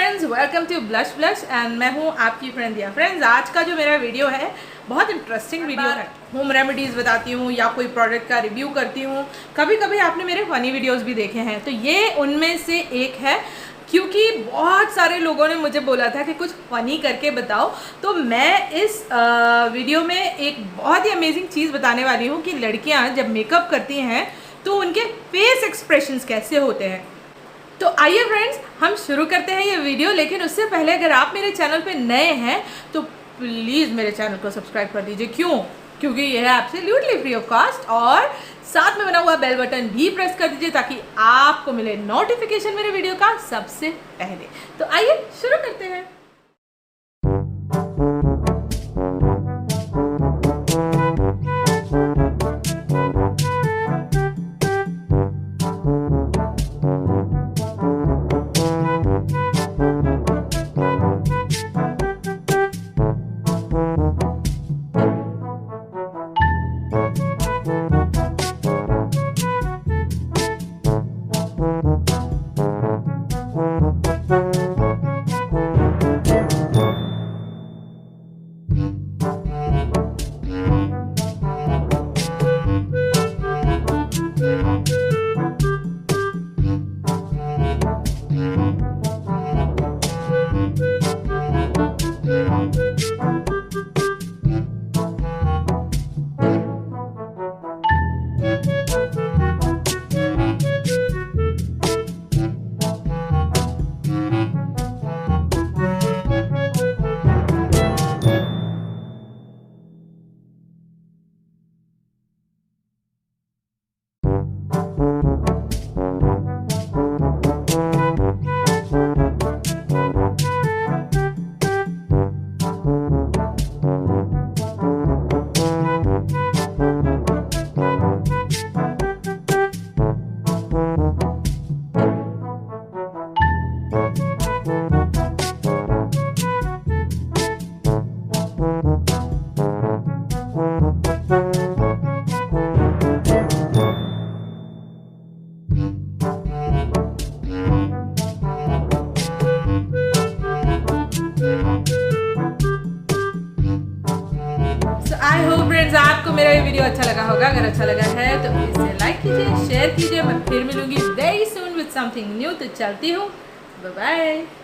Friends, welcome to Blush and मैं हूँ आपकी फ्रेंड दिया। फ्रेंड्स, आज का जो मेरा वीडियो है बहुत इंटरेस्टिंग वीडियो है। होम रेमेडीज़ बताती हूँ या कोई प्रोडक्ट का रिव्यू करती हूँ। कभी कभी आपने मेरे फ़नी वीडियोस भी देखे हैं, तो ये उनमें से एक है, क्योंकि बहुत सारे लोगों ने मुझे बोला था कि कुछ फ़नी करके बताओ। तो मैं इस वीडियो में एक बहुत ही अमेजिंग चीज़ बताने वाली हूँ कि लड़कियाँ जब मेकअप करती हैं तो उनके फेस एक्सप्रेशंस कैसे होते हैं। तो आइए फ्रेंड्स, हम शुरू करते हैं ये वीडियो। लेकिन उससे पहले अगर आप मेरे चैनल पे नए हैं तो प्लीज़ मेरे चैनल को सब्सक्राइब कर दीजिए। क्योंकि ये है एब्सोल्युटली फ्री ऑफ कॉस्ट, और साथ में बना हुआ बेल बटन भी प्रेस कर दीजिए ताकि आपको मिले नोटिफिकेशन मेरे वीडियो का सबसे पहले। तो आइए शुरू करते हैं। आई होप फ्रेंड्स आपको मेरा ये वीडियो अच्छा लगा होगा। अगर अच्छा लगा है तो इसे लाइक कीजिए, शेयर कीजिए। मैं फिर मिलूंगी very soon with something new. तो चलती हूँ, बाय बाय।